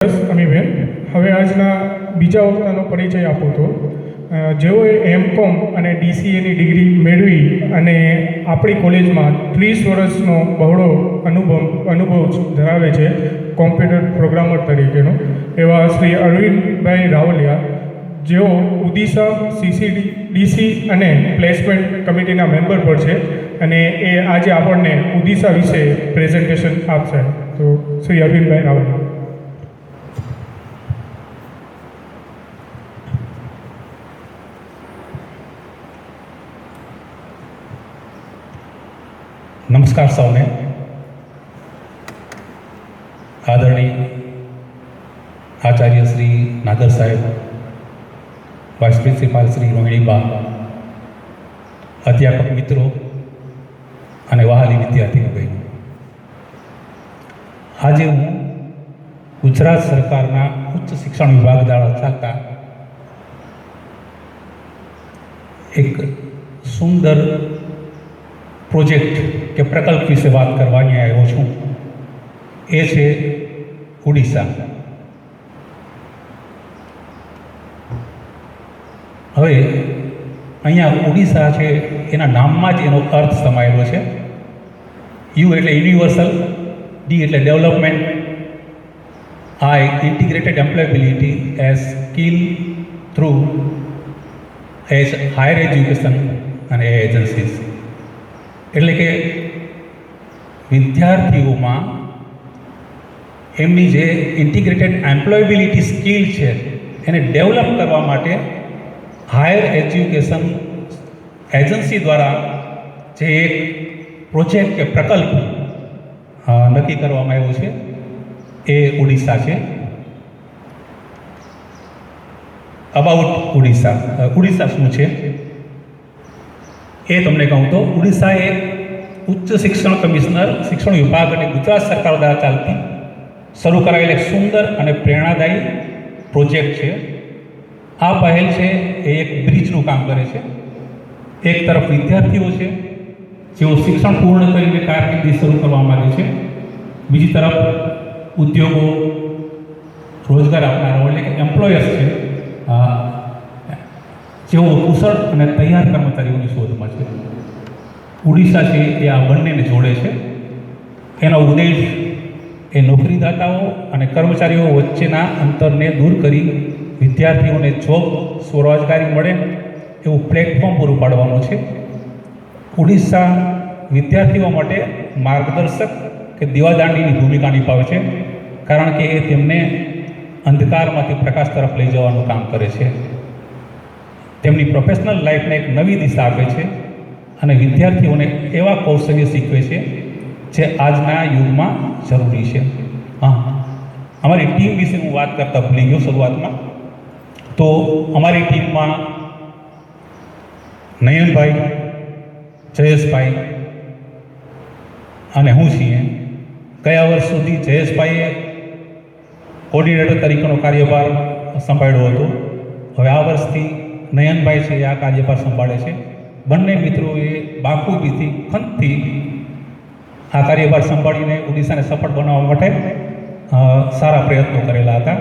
અમીબેન, હવે આજના બીજા વક્તાનો પરિચય આપું તો જેઓએ એમકોમ અને ડીસીએની ડિગ્રી મેળવી અને આપણી કોલેજમાં 30 વર્ષનો બહોળો અનુભવ ધરાવે છે કોમ્પ્યુટર પ્રોગ્રામર તરીકેનો, એવા શ્રી અરવિંદભાઈ રાવલિયા, જેઓ ઉડીસા સીસીડીસી અને પ્લેસમેન્ટ કમિટીના મેમ્બર પર છે અને એ આજે આપણને ઉડીસા વિશે પ્રેઝન્ટેશન આપશે. તો શ્રી અરવિંદભાઈ રાવલિયા. નમસ્કાર સૌને. આદરણીય આચાર્ય શ્રી નાગર સાહેબ, વાઇસ પ્રિન્સિપાલ શ્રી રોહિણીબા, અધ્યાપક મિત્રો અને વહાલી વિદ્યાર્થી બહેનો, આજે હું ગુજરાત સરકારના ઉચ્ચ શિક્ષણ વિભાગ દ્વારા ચાલતા એક સુંદર પ્રોજેક્ટ કે પ્રકલ્પ વિશે વાત કરવાની આવ્યો છું. એ છે ઉડીસા. હવે અહીંયા ઉડીસા છે, એના નામમાં જ એનો અર્થ સમાયેલો છે. યુ એટલે યુનિવર્સલ, ડી એટલે development, I integrated employability as skill through as higher education અને એજન્સીઝ. એટલે કે વિદ્યાર્થીઓમાં એમની જે ઇન્ટિગ્રેટેડ એમ્પ્લોયબિલિટી સ્કિલ છે એને ડેવલપ કરવા માટે હાયર એજ્યુકેશન એજન્સી દ્વારા જે એક પ્રોજેક્ટ કે પ્રકલ્પ નક્કી કરવામાં આવ્યો છે એ ઉડીસા છે. અબાઉટ ઉડીસા. ઉડીસા શું છે એ તમને કહું તો, ઉડીસા એ ઉચ્ચ શિક્ષણ કમિશનર, શિક્ષણ વિભાગ અને ગુજરાત સરકાર દ્વારા ચાલતી શરૂ કરાયેલ એક સુંદર અને પ્રેરણાદાયી પ્રોજેક્ટ છે. આ પહેલ છે એ એક બ્રિજનું કામ કરે છે. એક તરફ વિદ્યાર્થીઓ છે જેઓ શિક્ષણ પૂર્ણ કરીને કારકિર્દી શરૂ કરવા માંગે છે, બીજી તરફ ઉદ્યોગો, રોજગાર આપનારાઓ એટલે કે એમ્પ્લોયર્સ છે, જેઓ કુશળ અને તૈયાર કર્મચારીઓની શોધમાં છે. ઉડીસા છે એ આ બંનેને જોડે છે. એનો ઉદ્દેશ એ નોકરીદાતાઓ અને કર્મચારીઓ વચ્ચેના અંતરને દૂર કરી વિદ્યાર્થીઓને જોબ, સ્વરોજગારી મળે એવું પ્લેટફોર્મ પૂરું પાડવાનું છે. ઉડીસા વિદ્યાર્થીઓ માટે માર્ગદર્શક કે દીવાદાંડીની ભૂમિકા નિભાવે છે, કારણ કે એ તેમને અંધકારમાંથી પ્રકાશ તરફ લઈ જવાનું કામ કરે છે. તેમની પ્રોફેશનલ લાઈફને એક નવી દિશા આપે છે અને વિદ્યાર્થીઓને એવા કૌશલ્ય શીખવે છે જે આજના યુગમાં જરૂરી છે. અમારી ટીમ વિશે હું વાત કરતા ભૂલી ગયો શરૂઆતમાં. તો અમારી ટીમમાં નયનભાઈ, જયેશભાઈ અને હું છીએ. ગયા વર્ષ સુધી જયેશભાઈએ કોર્ડિનેટર તરીકેનો કાર્યભાર સંભાળ્યો હતો. હવે આ વર્ષથી નયનભાઈ છે એ આ કાર્યભાર સંભાળે છે. બંને મિત્રોએ બાખૂબીથી, ખંતથી આ કાર્યભાર સંભાળીને ઉડીસાને સફળ બનાવવા માટે સારા પ્રયત્નો કરેલા હતા.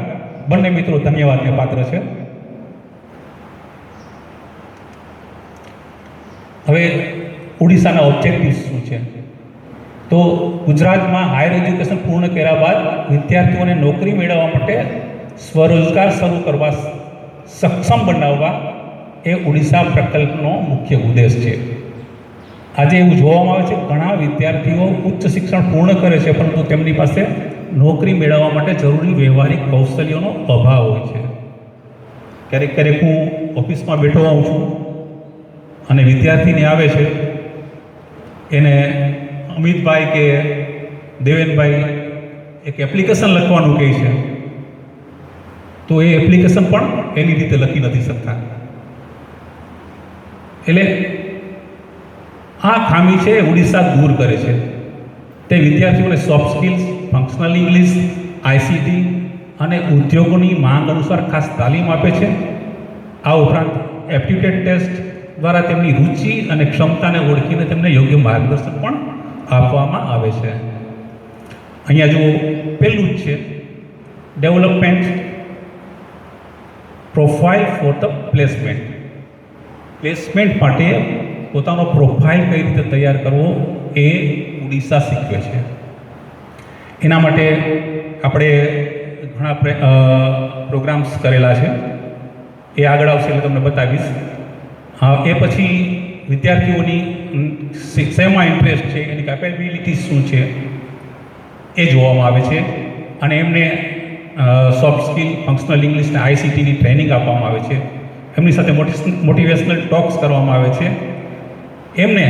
બંને મિત્રો ધન્યવાદને પાત્ર છે. હવે ઉડીસાના ઓબ્જેક્ટિવ્સ શું છે? તો ગુજરાતમાં હાયર એજ્યુકેશન પૂર્ણ કર્યા બાદ વિદ્યાર્થીઓને નોકરી મેળવવા માટે સ્વરોજગાર શરૂ કરવા સક્ષમ બનાવવા એ ઉડીસા પ્રકલ્પનો મુખ્ય ઉદ્દેશ છે. આજે એવું જોવામાં આવે છે ઘણા વિદ્યાર્થીઓ ઉચ્ચ શિક્ષણ પૂર્ણ કરે છે, પરંતુ તેમની પાસે નોકરી મેળવવા માટે જરૂરી વ્યવહારિક કૌશલ્યોનો અભાવ હોય છે. ક્યારેક ક્યારેક હું ઓફિસમાં બેઠો હોઉં છું અને વિદ્યાર્થીને આવે છે, એને અમિતભાઈ કે દેવેનભાઈ એક એપ્લિકેશન લખવાનું કહે છે, તો એ એપ્લિકેશન પણ એની રીતે લખી નથી શકતા. એટલે આ ખામી છે ઉડીસા દૂર કરે છે. તે વિદ્યાર્થીઓને soft skills, functional English, ICT અને ઉદ્યોગોની માંગ અનુસાર ખાસ તાલીમ આપે છે. આ ઉપરાંત એપ્ટિટ્યૂડ ટેસ્ટ દ્વારા તેમની રુચિ અને ક્ષમતાને ઓળખીને તેમને યોગ્ય માર્ગદર્શન પણ આપવામાં આવે છે. અહીંયા જો પહેલું જ છે development profile for the placement. Placement માટે પોતાનો પ્રોફાઇલ કઈ રીતે તૈયાર કરવો એ ઉડીસા શીખવે છે. એના માટે આપણે ઘણા પ્રોગ્રામ્સ કરેલા છે, એ આગળ આવશે એટલે તમને બતાવીશ. એ પછી વિદ્યાર્થીઓની શેમાં ઇન્ટરેસ્ટ છે, એની કેપેબિલિટીઝ શું છે એ જોવામાં આવે છે, અને એમને સોફ્ટ સ્કિલ, ફંક્શનલ ઇંગ્લિશ અને આઈસીટીની ટ્રેનિંગ આપવામાં આવે છે. એમની સાથે મોટિવેશનલ ટોક્સ કરવામાં આવે છે. એમને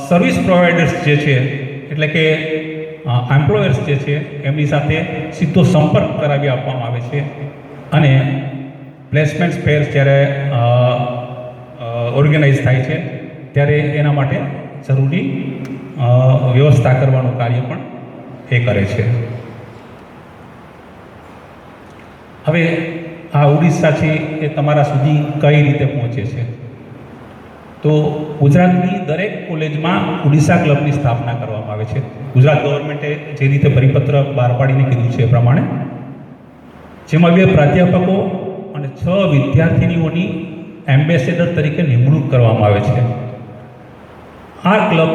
સર્વિસ પ્રોવાઇડર્સ જે છે, એટલે કે એમ્પ્લોયર્સ જે છે, એમની સાથે સીધો સંપર્ક કરાવી આપવામાં આવે છે. અને પ્લેસમેન્ટ ફેર્સ જ્યારે ઓર્ગેનાઇઝ થાય છે ત્યારે એના માટે જરૂરી વ્યવસ્થા કરવાનું કાર્ય પણ એ કરે છે. હવે આ ઉડીસા છે એ તમારા સુધી કઈ રીતે પહોંચે છે? તો ગુજરાતની દરેક કોલેજમાં ઉડીસા ક્લબની સ્થાપના કરવામાં આવે છે. ગુજરાત ગવર્મેન્ટે જે રીતે પરિપત્ર બહાર પાડીને કીધું છે એ પ્રમાણે, જેમાં 2 પ્રાધ્યાપકો અને 6 વિદ્યાર્થીનીઓની એમ્બેસેડર તરીકે નિમણૂક કરવામાં આવે છે. આ ક્લબ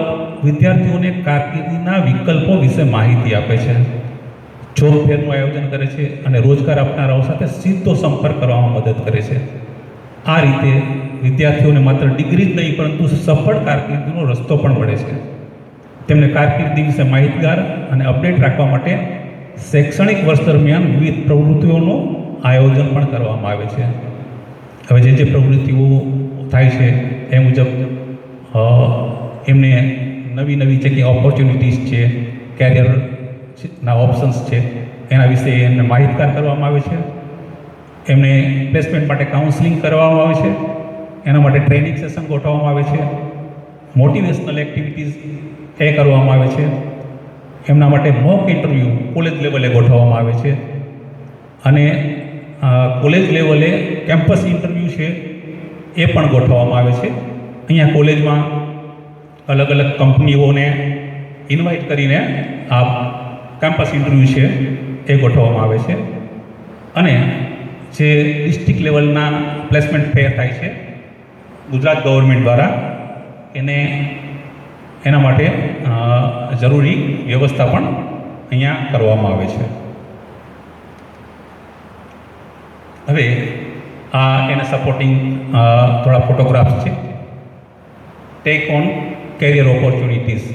વિદ્યાર્થીઓને કારકિર્દીના વિકલ્પો વિશે માહિતી આપે છે, જોબ ફેરનું આયોજન કરે છે અને રોજગાર આપનારાઓ સાથે સીધો સંપર્ક કરવામાં મદદ કરે છે. આ રીતે વિદ્યાર્થીઓને માત્ર ડિગ્રી જ નહીં પરંતુ સફળ કારકિર્દીનો રસ્તો પણ મળે છે. તેમને કારકિર્દી વિશે માહિતગાર અને અપડેટ રાખવા માટે શૈક્ષણિક વર્ષ દરમિયાન વિવિધ પ્રવૃત્તિઓનું આયોજન પણ કરવામાં આવે છે. હવે જે પ્રવૃત્તિઓ થાય છે એ મુજબ એમને નવી નવી જગ્યાએ ઓપોર્ચ્યુનિટીઝ છે, કેરિયરના ઓપ્શન્સ છે, એના વિશે એમને માહિતગાર કરવામાં આવે છે. એમને પ્લેસમેન્ટ માટે કાઉન્સેલિંગ કરવામાં આવે છે, એના માટે ટ્રેનિંગ સેશન ગોઠવવામાં આવે છે, મોટિવેશનલ એક્ટિવિટીઝ એ કરવામાં આવે છે. એમના માટે મોક ઇન્ટરવ્યૂ કોલેજ લેવલે ગોઠવવામાં આવે છે, અને કોલેજ લેવલે કેમ્પસ ઇન્ટરવ્યૂ છે એ પણ ગોઠવવામાં આવે છે. અહીંયા કોલેજમાં અલગ અલગ કંપનીઓને ઇન્વાઇટ કરીને આ કેમ્પસ ઇન્ટરવ્યૂ છે એ ગોઠવવામાં આવે છે. અને જે ડિસ્ટ્રિક્ટ લેવલના પ્લેસમેન્ટ ફેર થાય છે ગુજરાત ગવર્મેન્ટ દ્વારા, એના માટે જરૂરી વ્યવસ્થા પણ અહીંયા કરવામાં આવે છે. હવે એને સપોર્ટિંગ થોડા ફોટોગ્રાફ્સ છે. Take on career opportunities.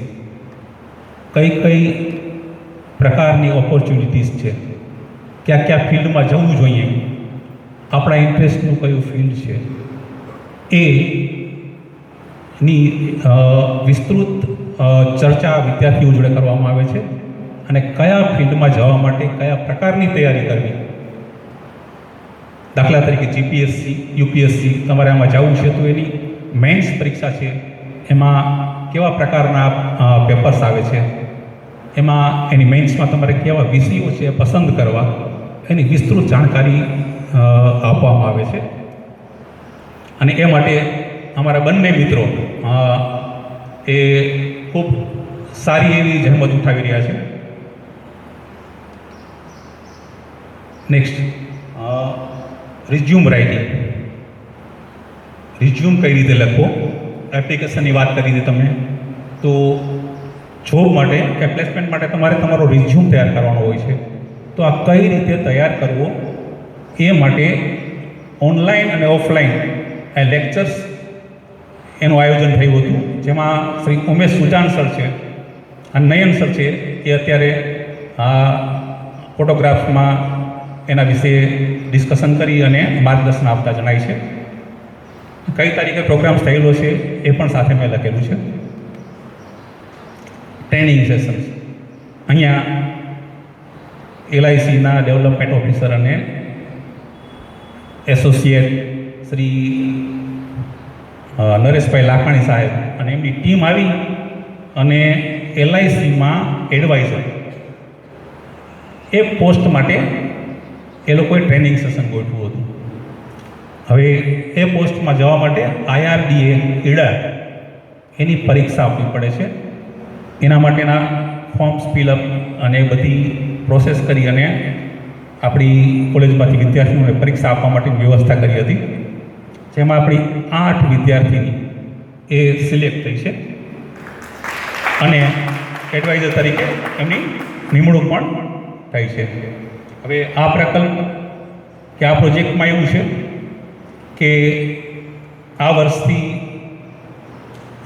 કઈ પ્રકારની ઓપોર્ચ્યુનિટીઝ છે, કયા ફિલ્ડમાં જવું જોઈએ, આપણા ઇન્ટરેસ્ટનું કયું ફિલ્ડ છે, એની વિસ્તૃત ચર્ચા વિદ્યાર્થીઓ જોડે કરવામાં આવે છે. અને કયા ફિલ્ડમાં જવા માટે કયા પ્રકારની તૈયારી કરવી. દાખલા તરીકે જીપીએસસી, યુપીએસસી તમારે આમાં જવું છે તો એની મેઇન્સ પરીક્ષા છે, એમાં કેવા પ્રકારના પેપર્સ આવે છે, એમાં એની મેઇન્સમાં તમારે કેવા વિષયો છે પસંદ કરવા, એની વિસ્તૃત જાણકારી આપવામાં આવે છે. અને એ માટે અમારા બંને મિત્રો એ ખૂબ સારી એવી જહેમત ઉઠાવી રહ્યા છે. Next, resume writing. રિઝ્યુમ કઈ રીતે લખવો, એપ્લિકેશનની વાત કરી હતી તમે. તો જોબ માટે કે પ્લેસમેન્ટ માટે તમારે તમારો રિઝ્યુમ તૈયાર કરવાનો હોય છે. તો આ કઈ રીતે તૈયાર કરવો એ માટે ઓનલાઈન અને ઓફલાઈન લેક્ચર્સ એનું આયોજન થયું હતું, જેમાં શ્રી ઉમેશ સુજાન સર છે અને નયન સર છે એ અત્યારે ફોટોગ્રાફ્સમાં એના વિશે ડિસ્કશન કરી અને માર્ગદર્શન આપતા જણાય છે. કઈ તારીખે પ્રોગ્રામ્સ થયેલો છે એ પણ સાથે મેં લખેલું છે. ટ્રેનિંગ સેશન્સ અહીંયા LICના ડેવલપમેન્ટ ઓફિસર અને એસોસિએટ શ્રી નરેશભાઈ લાખાણી સાહેબ અને એમની ટીમ આવી અને LICમાં એડવાઇઝર એ પોસ્ટ માટે એ લોકોએ ટ્રેનિંગ સેશન ગોઠવ્યું હતું. હવે એ પોસ્ટમાં જવા માટે IRDA ઈડા એની પરીક્ષા આપવી પડે છે. એના માટેના ફોર્મ્સ ફિલઅપ અને બધી પ્રોસેસ કરી અને આપણી કોલેજમાંથી વિદ્યાર્થીઓને પરીક્ષા આપવા માટેની વ્યવસ્થા કરી હતી, જેમાં આપણી 8 વિદ્યાર્થીની એ સિલેક્ટ થઈ છે અને એડવાઇઝર તરીકે એમની નિમણૂક પણ થઈ છે. હવે આ પ્રકલ્પ કે આ પ્રોજેક્ટમાં એવું છે કે આ વર્ષથી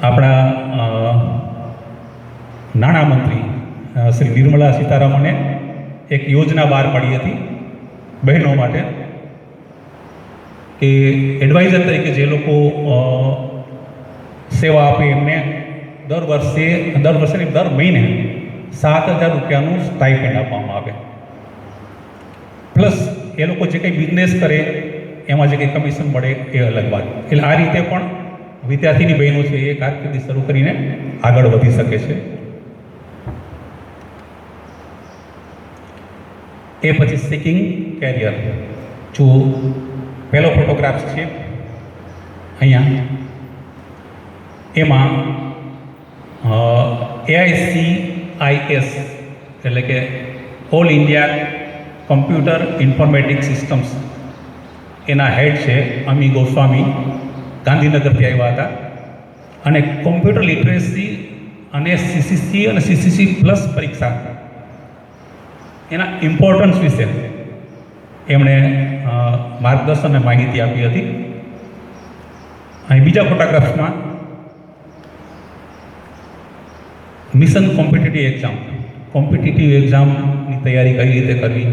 આપણા નાણામંત્રી શ્રી નિર્મલા સીતારામને એક યોજના બહાર પાડી હતી બહેનો માટે કે એડવાઇઝર તરીકે જે લોકો સેવા આપે એમને દર મહિને 7,000 રૂપિયાનું સ્ટાઇપેન્ડ આપવામાં આવે, પ્લસ એ લોકો જે કંઈ બિઝનેસ કરે એમાં જે કંઈ કમિશન મળે એ અલગ વાત. એટલે આ રીતે પણ વિદ્યાર્થીની બહેનો છે એ કારકિર્દી શરૂ કરીને આગળ વધી શકે છે. એ પછી સિકિંગ કેરિયર, જો પહેલો ફોટોગ્રાફ છે અહીંયા, એમાં AICIS એટલે કે ઓલ ઇન્ડિયા કમ્પ્યુટર ઇન્ફોર્મેટિક સિસ્ટમ્સ એના હેડ છે અમી ગોસ્વામી, ગાંધીનગરથી આવ્યા હતા અને કોમ્પ્યુટર લિટરેસી અને CCC અને CCC પ્લસ પરીક્ષા એના ઇમ્પોર્ટન્સ વિશે એમણે માર્ગદર્શન અને માહિતી આપી હતી. અહીં બીજા ફોટોગ્રાફ્સમાં મિશન કોમ્પિટિટિવ એક્ઝામની તૈયારી કઈ રીતે કરવી,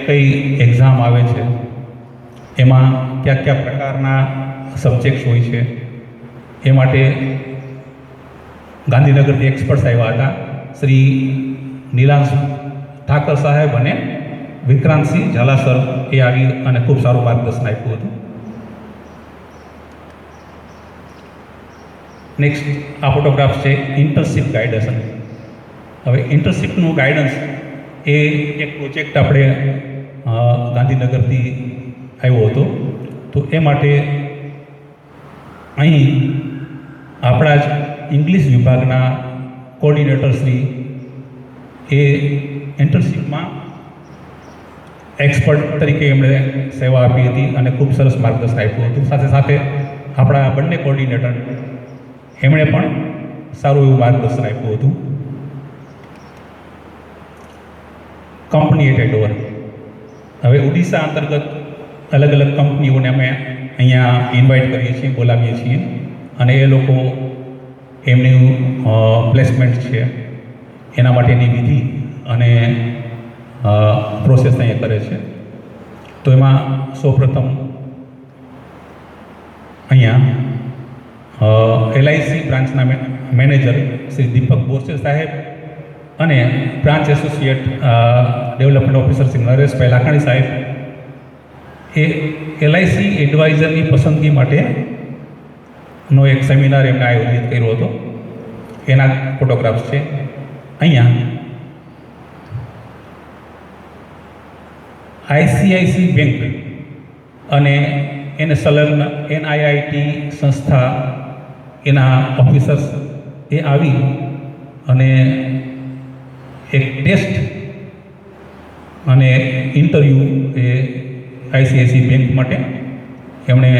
કઈ એક્ઝામ આવે છે, એમાં કયા પ્રકારના સબ્જેક્ટ્સ હોય છે, એ માટે ગાંધીનગરથી એક્સપર્ટ્સ આવ્યા હતા, શ્રી નીલાંશ ઠાકર સાહેબ અને વિક્રાંતસિંહ ઝાલા સર એ આવી અને ખૂબ સારું માર્ગદર્શન આપ્યું હતું. નેક્સ્ટ આ ફોટોગ્રાફ છે ઇન્ટર્નશીપ ગાઈડન્સ. હવે ઇન્ટર્નશીપનું ગાઈડન્સ એ એક પ્રોજેક્ટ આપણે ગાંધીનગરથી આવ્યો હતો, તો એ માટે અહીં આપણા જ ઇંગ્લિશ વિભાગના કોઓર્ડિનેટર શ્રી એ ઇન્ટર્નશીપમાં એક્સપર્ટ તરીકે એમણે સેવા આપી હતી અને ખૂબ સરસ માર્ગદર્શન આપ્યું હતું. સાથે સાથે આપણા બંને કોઓર્ડિનેટર એમણે પણ સારું એવું માર્ગદર્શન આપ્યું હતું. કંપની ટેકઓવર, હવે ઓડિશા અંતર્ગત અલગ અલગ કંપનીઓને અમે અહીંયા ઇન્વાઇટ કરીએ છીએ, બોલાવીએ છીએ અને એ લોકો એમનું પ્લેસમેન્ટ છે એના માટેની વિધિ અને પ્રોસેસ અહીંયા કરે છે. તો એમાં સૌપ્રથમ અહીંયા LIC બ્રાન્ચના મેનેજર શ્રી દીપક બોરસે સાહેબ અને branch associate development officer Shri Nareshbhai Lakhani સાહેબ એ LIC એડવાઇઝરની પસંદગી માટેનો એક સેમિનાર એમને આયોજિત કર્યો હતો, એના ફોટોગ્રાફ્સ છે અહીંયા. ICIC બેંક અને એને સંલગ્ન NIIT સંસ્થા એના ઓફિસર્સ એ આવી અને એક ટેસ્ટ અને ઇન્ટરવ્યૂ એ ICIC બેંક માટે એમણે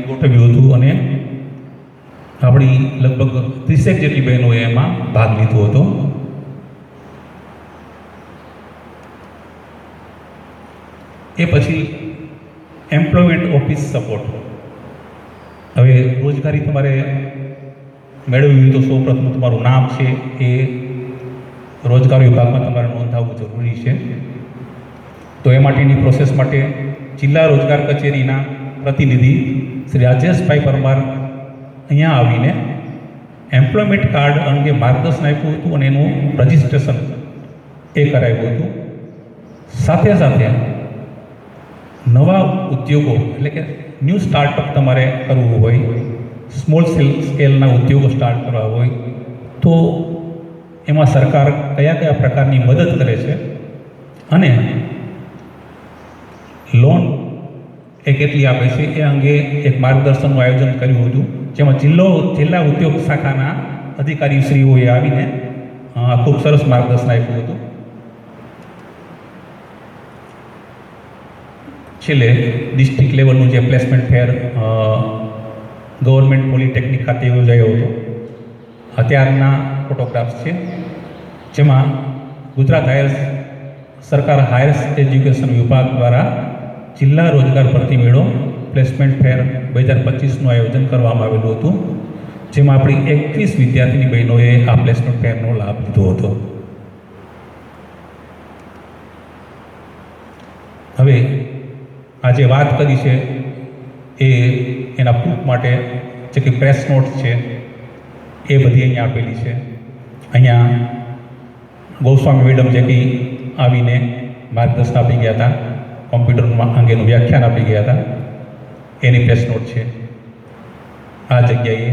ગોઠવ્યું હતું અને આપણી લગભગ 30 જેટલી બહેનોએ એમાં ભાગ લીધો હતો. એ પછી એમ્પ્લોયમેન્ટ ઓફિસ સપોર્ટ. હવે રોજગારી તમારે મેળવવી હોય તો સૌપ્રથમ તમારું નામ છે એ રોજગાર વિભાગમાં તમારે નોંધાવવું જરૂરી છે. તો એ માટેની પ્રોસેસ માટે જિલ્લા રોજગાર કચેરીના પ્રતિનિધિ શ્રી રાજેશભાઈ પરમાર અહીંયા આવીને એમ્પ્લોયમેન્ટ કાર્ડ અંગે માર્ગદર્શન આપ્યું હતું અને એનું રજિસ્ટ્રેશન એ કરાવ્યું હતું. સાથે સાથે નવા ઉદ્યોગો એટલે કે ન્યૂ સ્ટાર્ટઅપ તમારે કરવું હોય, સ્મોલ સ્કેલના ઉદ્યોગો સ્ટાર્ટ કરવા હોય તો એમાં સરકાર કયા પ્રકારની મદદ કરે છે અને લોન એ કેટલી આપે છે એ અંગે એક માર્ગદર્શનનું આયોજન કર્યું હતું, જેમાં જિલ્લા ઉદ્યોગ શાખાના અધિકારીશ્રીઓએ આવીને ખૂબ સરસ માર્ગદર્શન આપ્યું હતું. છેલ્લે ડિસ્ટ્રિક્ટ લેવલનું જે પ્લેસમેન્ટ ફેર ગવર્મેન્ટ પોલિટેકનિક ખાતે યોજાયો હતો, અત્યારના ફોટોગ્રાફ્સ છે, જેમાં ગુજરાત સરકાર હાયર એજ્યુકેશન વિભાગ દ્વારા જિલ્લા રોજગાર ભરતી મેળો પ્લેસમેન્ટ ફેર 2025નું આયોજન કરવામાં આવેલું હતું, જેમાં આપણી 21 વિદ્યાર્થીની બહેનોએ આ પ્લેસમેન્ટ ફેરનો લાભ લીધો હતો. હવે આ જે વાત કરી છે એ એના પ્રૂફ માટે જે કે પ્રેસ નોટ્સ છે એ બધી અહીંયા આપેલી છે. અહીંયા ગોસ્વામી મેડમ જે કે આવીને માર્ગદર્શન આપી ગયા હતા, કોમ્પ્યુટર અંગેનું વ્યાખ્યાન આપી ગયા હતા, એની પ્રેસ નોટ છે. આ જગ્યાએ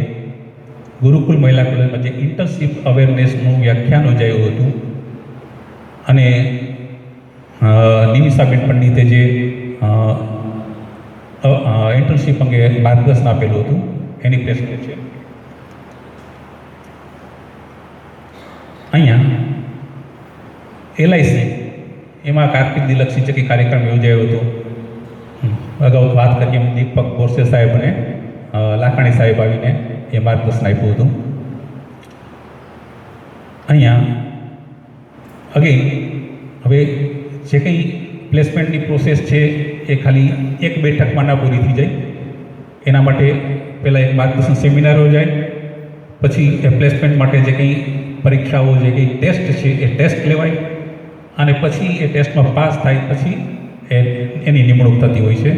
ગુરુકુલ મહિલા કોલેજમાં જે ઇન્ટર્નશીપ અવેરનેસનું વ્યાખ્યાન યોજાયું હતું અને નિમિષાબેન પંડિતે જે ઇન્ટર્નશીપ અંગે માર્ગદર્શન આપેલું હતું એની પ્રેસ નોટ છે. અહીંયા LIC એમાં કારકિર્દીલક્ષી જે કાર્યક્રમ યોજાયો હતો, અગાઉ વાત કરીએ દીપક બોરસે સાહેબ અને લાખાણી સાહેબ આવીને એ માર્ગદર્શન આપ્યું હતું. અહીંયા અગેન હવે જે કંઈ પ્લેસમેન્ટની પ્રોસેસ છે એ ખાલી એક બેઠકમાં ના પૂરી થઈ જાય, એના માટે પહેલાં એક માર્ગદર્શન સેમિનાર યોજાય, પછી એ પ્લેસમેન્ટ માટે જે કંઈ પરીક્ષાઓ જે કંઈ ટેસ્ટ છે એ ટેસ્ટ લેવાય અને પછી એ ટેસ્ટમાં પાસ થાય પછી એની નિમણૂક થતી હોય છે.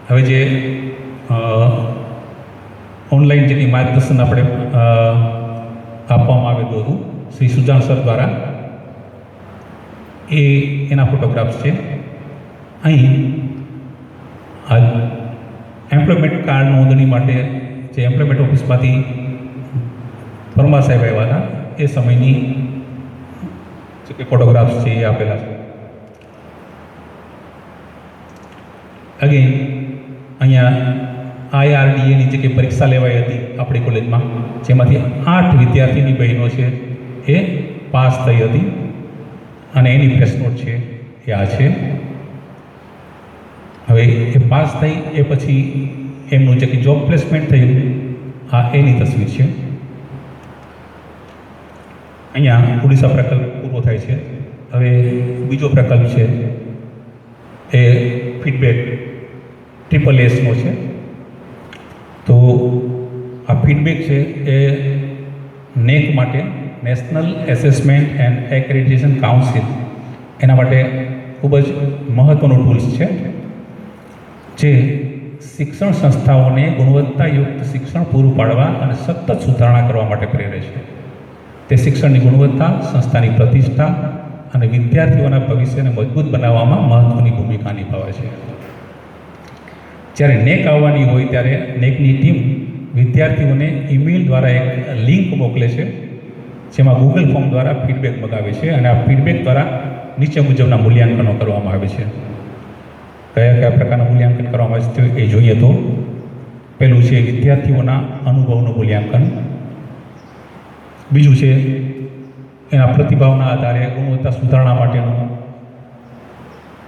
હવે જે ઓનલાઈન જે માર્ગદર્શન આપણે આપવામાં આવેલું હતું શ્રી સુજાન સર દ્વારા, એના ફોટોગ્રાફ્સ છે. અહીં એમ્પ્લોયમેન્ટ કાર્ડ નોંધણી માટે જે એમ્પ્લોયમેન્ટ ઓફિસમાંથી પરમાર સાહેબ આવ્યા હતા એ સમયની જે ફોટોગ્રાફ્સ છે એ આપેલા છે. અગેન અહીંયા IRDAની જે કંઈ પરીક્ષા લેવાઈ હતી આપણી કોલેજમાં, જેમાંથી 8 વિદ્યાર્થીની બહેનો છે એ પાસ થઈ હતી અને એની પ્રેસ નોટ છે એ આ છે. હવે એ પાસ થઈ એ પછી એમનું જે કે જોબ પ્લેસમેન્ટ થયું, આ એની તસવીર છે. અહીંયા ઓડિશા પ્રકલ્પ પૂરો થાય છે. હવે બીજો પ્રકલ્પ છે એ ફીડબેક SSSનો છે. તો આ ફીડબેક છે એ NAAC માટે national assessment and accreditation council એના માટે ખૂબ જ મહત્ત્વનો ટૂલ્સ છે, જે શિક્ષણ સંસ્થાઓને ગુણવત્તાયુક્ત શિક્ષણ પૂરું પાડવા અને સતત સુધારણા કરવા માટે પ્રેરે છે. તે શિક્ષણની ગુણવત્તા, સંસ્થાની પ્રતિષ્ઠા અને વિદ્યાર્થીઓના ભવિષ્યને મજબૂત બનાવવામાં મહત્ત્વની ભૂમિકા નિભાવે છે. જ્યારે NAAC આવવાની હોય ત્યારે NAACની ટીમ વિદ્યાર્થીઓને ઈમેલ દ્વારા એક લિંક મોકલે છે, જેમાં ગૂગલ ફોર્મ દ્વારા ફીડબેક મગાવે છે અને આ ફીડબેક દ્વારા નીચે મુજબના મૂલ્યાંકનો કરવામાં આવે છે. કયા કયા પ્રકારના મૂલ્યાંકન કરવામાં આવે છે એ જોઈએ તો પહેલું છે વિદ્યાર્થીઓના અનુભવનું મૂલ્યાંકન, બીજું છે એના પ્રતિભાવના આધારે ગુણવત્તા સુધારણા માટેનું,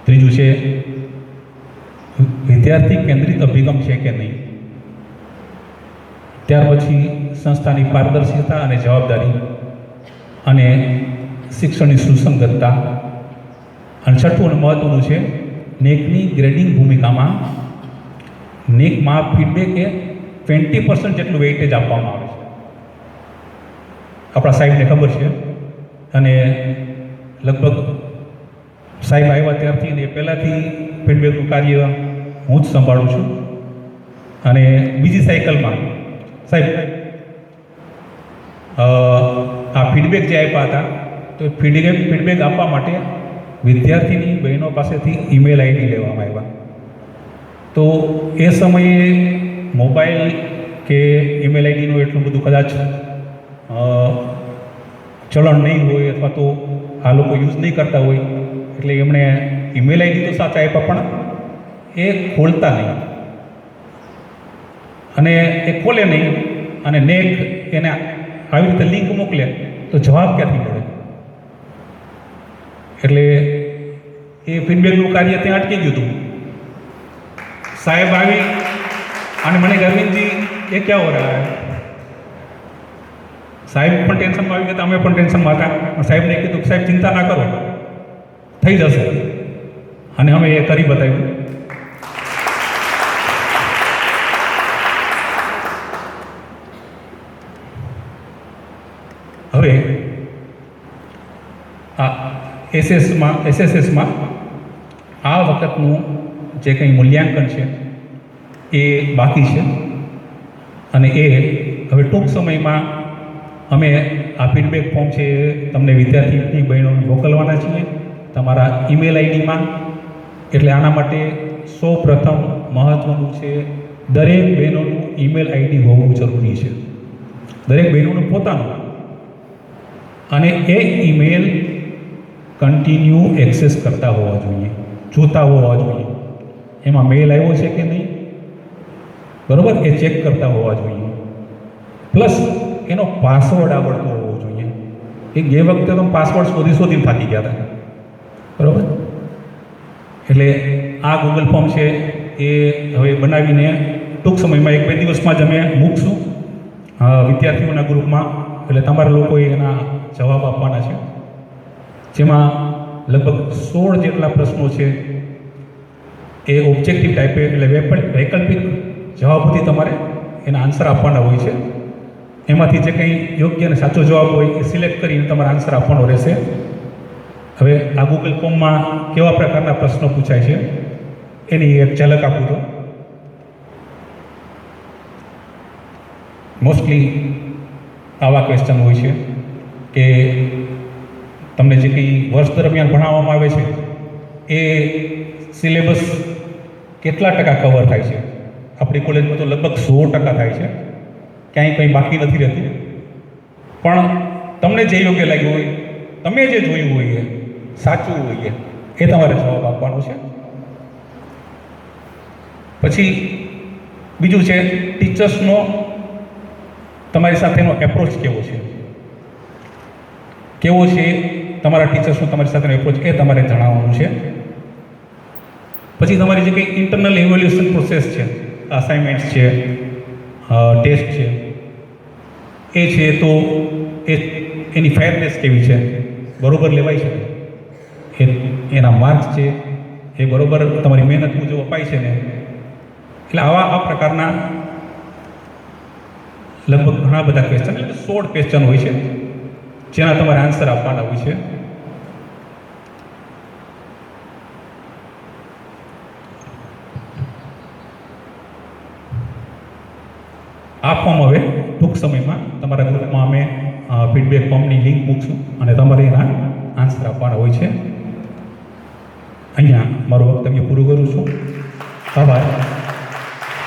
ત્રીજું છે વિદ્યાર્થી કેન્દ્રિત અભિગમ છે કે નહીં, ત્યાર પછી સંસ્થાની પારદર્શિતા અને જવાબદારી અને શિક્ષણની સુસંગતતા, અને છઠ્ઠું અને મહત્ત્વનું છે NAACની ગ્રેડિંગ ભૂમિકામાં NAACમાં ફીડબેક એ 20% જેટલું વેઇટેજ આપવામાં આવે છે. આપણા સાહેબને ખબર છે અને લગભગ સાહેબ આવ્યા ત્યારથી ને પહેલાંથી ફીડબેકનું કાર્ય હું જ સંભાળું છું. અને બીજી સાયકલમાં સાહેબ આ ફીડબેક જે આપ્યા હતા તો ફીડબેક આપવા માટે વિદ્યાર્થીની બહેનો પાસેથી ઈમેલ ID લેવામાં આવ્યા. તો એ સમયે મોબાઈલ કે ઈમેલ IDનું એટલું બધું કદાચ ચલણ નહીં હોય અથવા તો આ લોકો યુઝ નહીં કરતા હોય, એટલે એમણે ઈમેલ ID તો સાચા આપ્યા પણ એ ખોલતા નહીં અને એ ખોલે નહીં અને NAAC એને આવી રીતે લિંક મોકલે તો જવાબ ક્યાંથી મળે? એટલે એ ફીડબેકનું કાર્ય ત્યાં અટકી ગયું હતું. સાહેબ આવી અને મને અરવિંદજી એ ક્યાં હો રહ્યા હે? સાહેબ પણ ટેન્શનમાં આવી ગયા, અમે પણ ટેન્શનમાં હતા. સાહેબને કીધું કે સાહેબ ચિંતા ના કરો, થઈ જશે. અને અમે એ કરી બતાવ્યું. હવે આ એસએસએસમાં આ વખતનું જે કંઈ મૂલ્યાંકન છે એ બાકી છે અને એ હવે ટૂંક સમયમાં અમે આ ફીડબેક ફોર્મ છે એ તમને વિદ્યાર્થી બહેનોને મોકલવાના છીએ તમારા ઈમેલ આઈડીમાં. એટલે આના માટે સૌ પ્રથમ મહત્ત્વનું છે દરેક બહેનોનું ઈમેલ આઈડી હોવું જરૂરી છે, દરેક બહેનોનું પોતાનું. અને એ ઈમેલ કન્ટિન્યુ એક્સેસ કરતા હોવા જોઈએ, જોતા હોવા જોઈએ, એમાં મેલ આવ્યો છે કે નહીં, બરાબર, એ ચેક કરતા હોવા જોઈએ. પ્લસ એનો પાસવર્ડ આવડતો હોવો જોઈએ. એ જે વખતે તો પાસવર્ડ શોધીને થાકી ગયા હતા, બરાબર. એટલે આ ગૂગલ ફોર્મ છે એ હવે બનાવીને ટૂંક સમયમાં 1-2 દિવસમાં જ અમે મૂકશું વિદ્યાર્થીઓના ગ્રુપમાં. એટલે તમારા લોકોએ એના જવાબ આપવાના છે, જેમાં લગભગ 16 જેટલા પ્રશ્નો છે એ ઓબ્જેક્ટિવ ટાઈપે, એટલે વૈકલ્પિક જવાબોથી તમારે એના આન્સર આપવાના હોય છે. એમાંથી જે કંઈ યોગ્ય અને સાચો જવાબ હોય એ સિલેક્ટ કરીને તમારે આન્સર આપવાનો રહેશે. હવે આ ગૂગલ ફોર્મમાં કેવા પ્રકારના પ્રશ્નો પૂછાય છે એની એક ઝલક આપું તો મોસ્ટલી આવા ક્વેશ્ચન હોય છે કે તમને જે કંઈ વર્ષ દરમિયાન ભણાવવામાં આવે છે એ સિલેબસ કેટલા ટકા કવર થાય છે. આપણી કોલેજમાં તો લગભગ 100% થાય છે, ક્યાંય કંઈ બાકી નથી રહેતું. પણ તમને જે યોગ્ય લાગ્યું હોય, તમે જે જોયું હોય એ સાચું હોય એ તમારે જવાબ આપવાનો છે. પછી બીજું છે ટીચર્સનો તમારી સાથેનો એપ્રોચ કેવો છે, તમારા ટીચર્સનો તમારી સાથેનો એપ્રોચ એ તમારે જણાવવાનું છે. પછી તમારી જે કંઈ ઇન્ટરનલ ઇવેલ્યુએશન પ્રોસેસ છે, અસાઇનમેન્ટ્સ છે, ટેસ્ટ છે, એ છે તો એની ફેરનેસ કેવી છે, બરોબર લેવાય છે, એના માર્ક્સ છે એ બરોબર તમારી મહેનત મુજબ અપાય છે ને. એટલે આ પ્રકારના લગભગ ઘણા બધા ક્વેશ્ચન, એટલે 16 ક્વેશ્ચન હોય છે જેના તમારે આન્સર આપવાના હોય છે. આ ફોર્મ હવે ટૂંક સમયમાં તમારા ગ્રુપમાં અમે ફીડબેક ફોર્મની લિંક મૂકશું અને તમારે એના આન્સર આપવાના હોય છે. અહીંયા મારું વક્તવ્ય પૂરું કરું છું. આભાર.